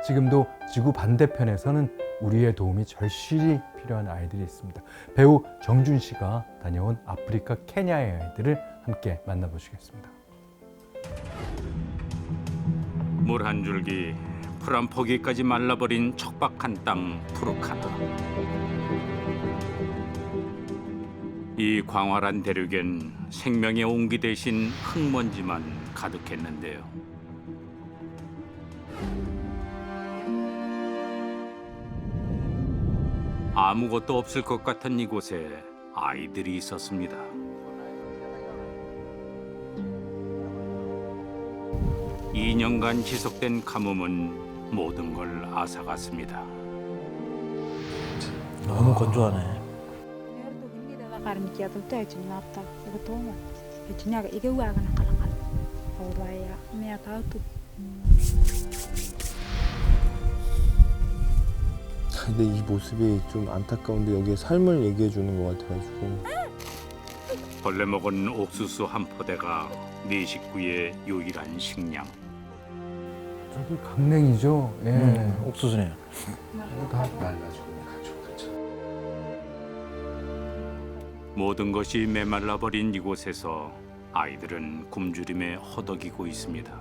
지금도 지구 반대편에서는 우리의 도움이 절실히 필요한 아이들이 있습니다. 배우 정준 씨가 다녀온 아프리카 케냐의 아이들을 함께 만나보시겠습니다. 물 한 줄기, 풀 한 포기까지 말라버린 척박한 땅 투르카나. 이 광활한 대륙엔 생명의 온기 대신 흙먼지만 가득했는데요. 아무것도 없을 것 같은 이곳에 아이들이 있었습니다. 이 년간 지속된 가뭄은 모든 걸 앗아갔습니다. 너무 건조하네. 근데 이 모습이 좀 안타까운데 여기에 삶을 얘기해 주는 것 같아가지고. 벌레 먹은 옥수수 한 포대가 네 식구의 유일한 식량. 저기 강냉이죠. 예. 옥수수네요. 다 모든 것이 메말라 버린 이곳에서 아이들은 굶주림에 허덕이고 있습니다.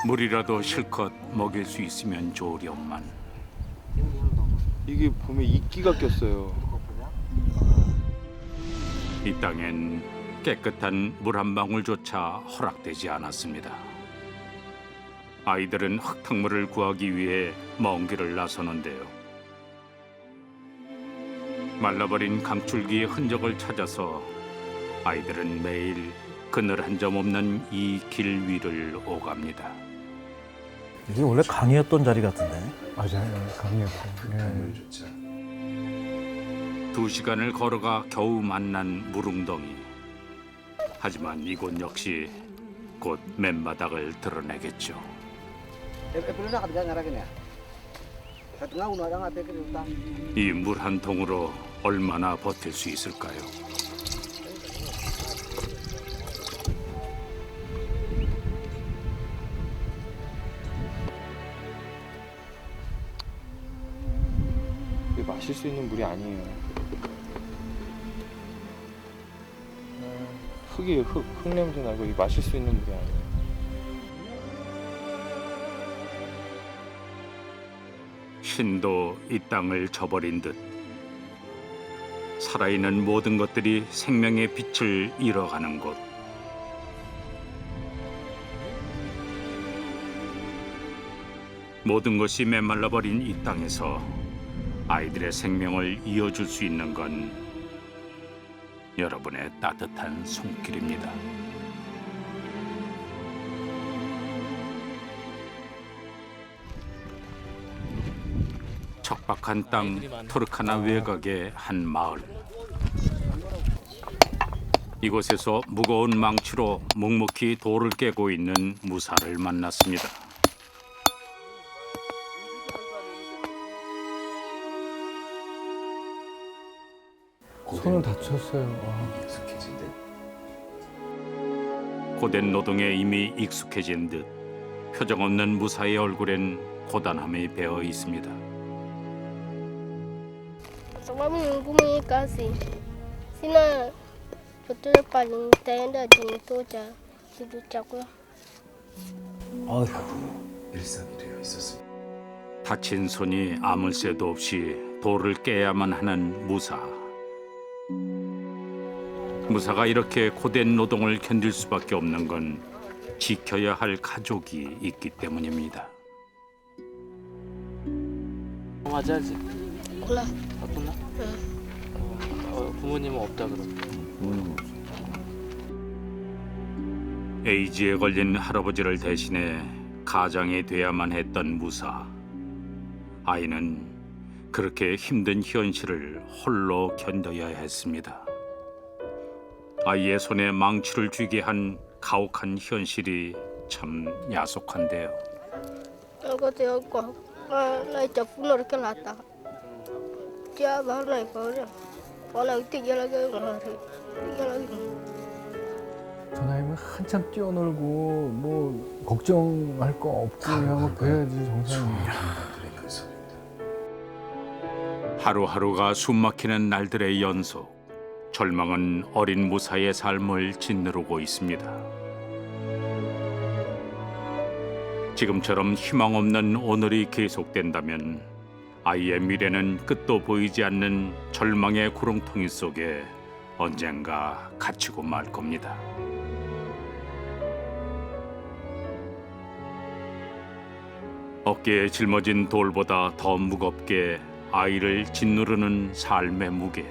물이라도 실컷 먹일 수 있으면 좋으련만. 이게 보면 이끼가 꼈어요. 이 땅엔 깨끗한 물 한 방울조차 허락되지 않았습니다. 아이들은 흙탕물을 구하기 위해 먼 길을 나서는데요. 말라버린 강줄기의 흔적을 찾아서 아이들은 매일 그늘 한 점 없는 이 길 위를 오갑니다. 이게 원래 강이었던 자리 같은데. 맞아요. 강이었고. 예. 2시간을 걸어가 겨우 만난 물웅덩이. 하지만 이곳 역시 곧 맨바닥을 드러내겠죠. 이 물 한 통으로 얼마나 버틸 수 있을까요? 이게 마실 수 있는 물이 아니에요. 흙이에요, 흙. 흙 냄새 나고 이게 마실 수 있는 물이 아니에요. 신도 이 땅을 저버린 듯 살아있는 모든 것들이 생명의 빛을 잃어가는 곳. 모든 것이 메말라버린 이 땅에서 아이들의 생명을 이어줄 수 있는 건 여러분의 따뜻한 손길입니다. 척박한 땅 토르카나 외곽의 한 마을. 이곳에서 무거운 망치로 묵묵히 돌을 깨고 있는 무사를 만났습니다. 손은 다쳤어요. 고된 노동에 이미 익숙해진 듯 표정 없는 무사의 얼굴엔 고단함이 배어 있습니다. Sababu ngumu kazi sina chochote pale, nitaenda nitoja kitu chakula. 아휴, 일상이 되어 있었습니다. 다친 손이 아무 새도 없이 돌을 깨야만 하는 무사. 무사가 이렇게 고된 노동을 견딜 수밖에 없는 건 지켜야 할 가족이 있기 때문입니다. 맞아야지. Kula. 바쁘나? 부모님은 없다 그럼. 에이즈에 걸린 할아버지를 대신해 가장이 돼야만 했던 무사. 아이는 그렇게 힘든 현실을 홀로 견뎌야 했습니다. 아이의 손에 망치를 쥐게 한 가혹한 현실이 참 야속한데요. Ako tiyo ko na chapunor ke lata. Dia ba na ko na. Wala ti jala ke ngari. Jala ke. 한참 뛰어놀고 뭐 걱정할 거 없고 그냥 그래야지 정상입니다. 그의 연속입니다. 하루하루가 숨막히는 날들의 연속. 절망은 어린 무사의 삶을 짓누르고 있습니다. 지금처럼 희망 없는 오늘이 계속된다면 아이의 미래는 끝도 보이지 않는 절망의 구렁텅이 속에 언젠가 갇히고 말 겁니다. 어깨에 짊어진 돌보다 더 무겁게 아이를 짓누르는 삶의 무게.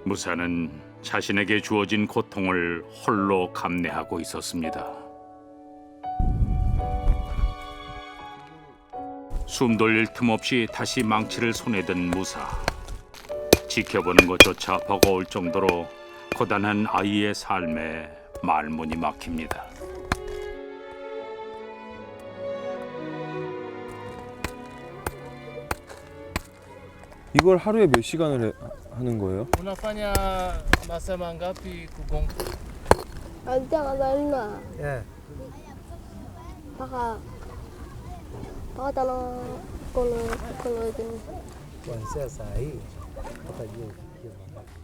무사는 자신에게 주어진 고통을 홀로 감내하고 있었습니다. 숨 돌릴 틈 없이 다시 망치를 손에 든 무사. 지켜보는 것조차 버거울 정도로 고단한 아이의 삶에 말문이 막힙니다. 이걸 하루에 몇 시간을 하는 거예요? Unafanya masaa mangapi kugonga? Anzia kazalina mpaka tano kono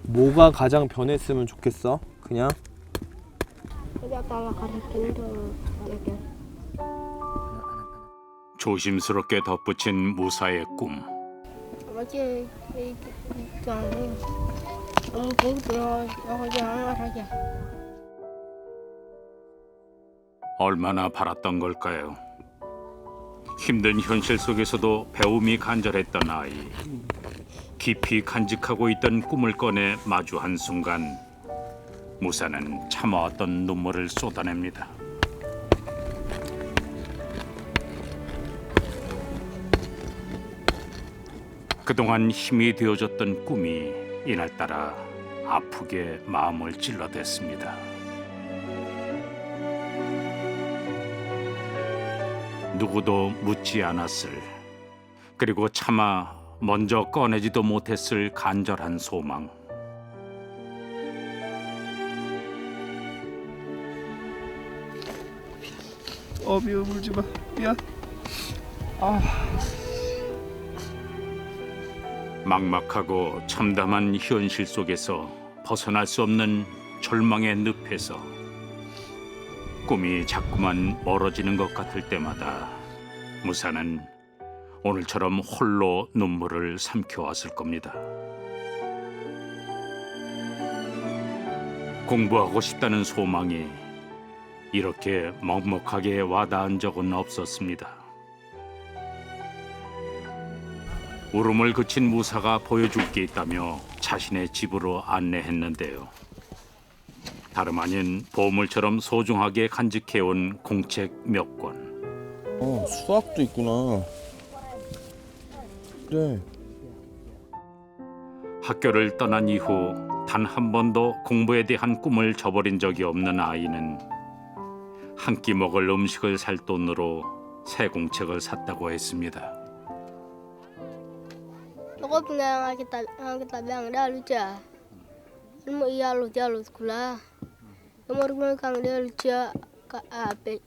뭐가 가장 변했으면 좋겠어? 그냥? Kaya tama karikin to yakin. 조심스럽게 덧붙인 무사의 꿈. Machi ikani. Buto ako jangan raja. 얼마나 바랐던 걸까요? 힘든 현실 속에서도 배움이 간절했던 아이. 깊이 간직하고 있던 꿈을 꺼내 마주한 순간 무사는 참아왔던 눈물을 쏟아냅니다. 그동안 힘이 되어줬던 꿈이 이날따라 아프게 마음을 찔러댔습니다. 누구도 묻지 않았을, 그리고 차마 먼저 꺼내지도 못했을 간절한 소망. 미워 울지 마. 미안. 막막하고 참담한 현실 속에서 벗어날 수 없는 절망의 늪에서 꿈이 자꾸만 멀어지는 것 같을 때마다 무사는 오늘처럼 홀로 눈물을 삼켜왔을 겁니다. 공부하고 싶다는 소망이 이렇게 먹먹하게 와닿은 적은 없었습니다. 울음을 그친 무사가 보여줄 게 있다며 자신의 집으로 안내했는데요. 다름 아닌 보물처럼 소중하게 간직해온 공책 몇 권. 수학도 있구나. 그래. 학교를 떠난 이후 단 한 번도 공부에 대한 꿈을 저버린 적이 없는 아이는 한 끼 먹을 음식을 살 돈으로 새 공책을 샀다고 했습니다. Ako pinga kita biang dah lucu. Ilmu iya lu dia lu sekolah. Nomor gue kang dia lucu ka ape.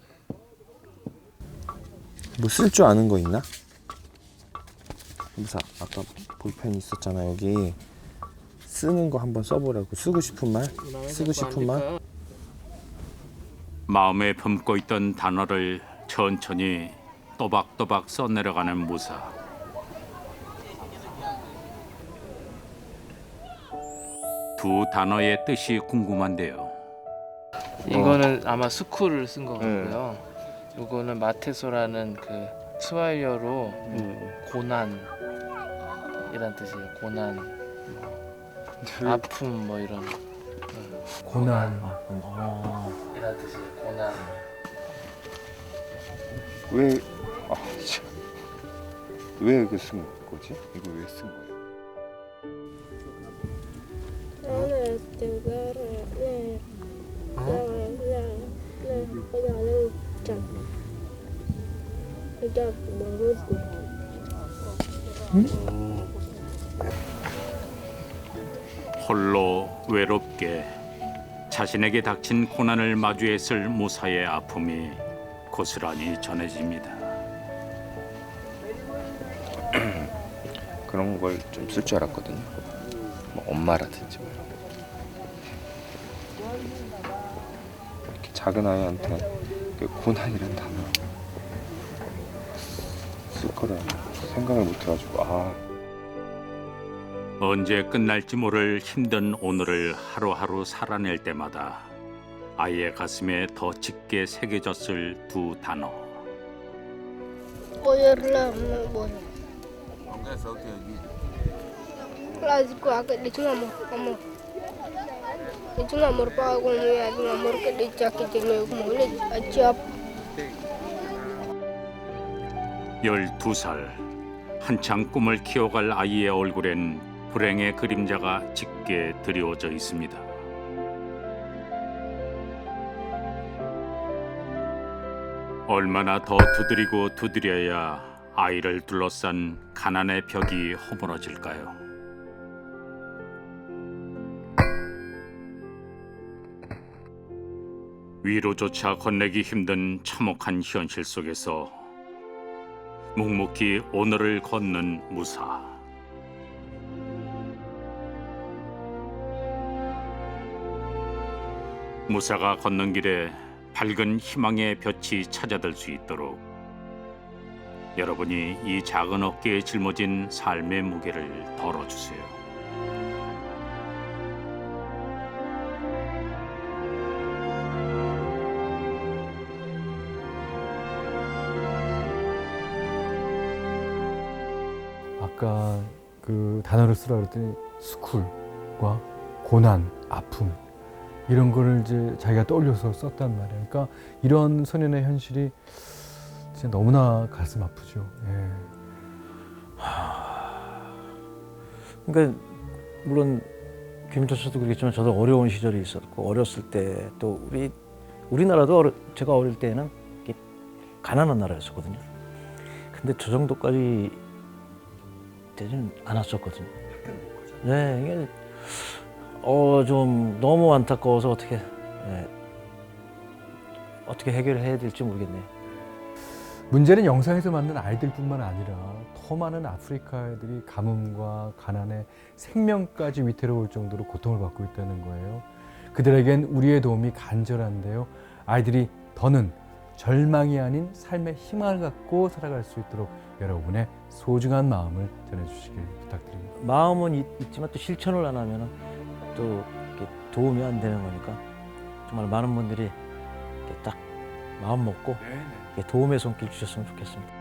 뭐 쓸 줄 아는 거 있나? 무사 아까 볼펜 있었잖아 여기. 쓰는 거 한번 써보라고. 쓰고 싶은 말? 쓰고 싶은 말? 마음에 품고 있던 단어를 천천히 또박또박 써내려가는 무사. 두 단어의 뜻이 궁금한데요. 이거는 아마 스쿨을 쓴 것 같고요. 이거는 마테소라는 그 스와이어로 고난이란 뜻이에요. 고난, 아픔 뭐 이런 고난. 이란 뜻이에요. 고난. 왜 이렇게 쓴 거지? 이거 왜 쓴 거야? Ana tegar ne. Kaya chan. Kaya bagus. 홀로 외롭게 자신에게 닥친 고난을 마주했을 무사의 아픔이 고스란히 전해집니다. 그런 걸 좀 쓸 줄 알았거든요. 뭐 엄마라든지 뭐 이런 거. 이렇게 작은 아이한테 그 고난이란 단어 쓸 거라 생각을 못 해가지고 언제 끝날지 모를 힘든 오늘을 하루하루 살아낼 때마다 아이의 가슴에 더 짙게 새겨졌을 두 단어. Boyarlah boy. Kelas ku agak di ngamur ngamur. Itu ngamur pa aku ya ngamur ke di caki cengeng mulai acap. 12살 한창 꿈을 키워갈 아이의 얼굴엔 불행의 그림자가 짙게 드리워져 있습니다. 얼마나 더 두드리고 두드려야 아이를 둘러싼 가난의 벽이 허물어질까요? 위로조차 건네기 힘든 참혹한 현실 속에서 묵묵히 오늘을 걷는 무사. 무사가 걷는 길에 밝은 희망의 볕이 찾아들 수 있도록 여러분이 이 작은 어깨에 짊어진 삶의 무게를 덜어주세요. 아까 그 단어를 쓰라 그랬더니 스쿨과 고난, 아픔 이런 거를 이제 자기가 떠올려서 썼단 말이에요. 그러니까 이런 소년의 현실이 진짜 너무나 가슴 아프죠. 예. 그러니까 물론 김일철 씨도 그렇겠지만 저도 어려운 시절이 있었고 어렸을 때 또 우리나라도 제가 어릴 때는 가난한 나라였었거든요. 근데 저 정도까지 되지는 않았었거든요. 네, 이게 좀 너무 안타까워서 어떻게 해결해야 될지 모르겠네요. 문제는 영상에서 만난 아이들뿐만 아니라 더 많은 아프리카 아이들이 가뭄과 가난에 생명까지 위태로울 정도로 고통을 받고 있다는 거예요. 그들에겐 우리의 도움이 간절한데요. 아이들이 더는 절망이 아닌 삶의 희망을 갖고 살아갈 수 있도록 여러분의 소중한 마음을 전해주시길 부탁드립니다. 마음은 있지만 또 실천을 안 하면 또 도움이 안 되는 거니까 정말 많은 분들이 딱 마음 먹고 도움의 손길 주셨으면 좋겠습니다.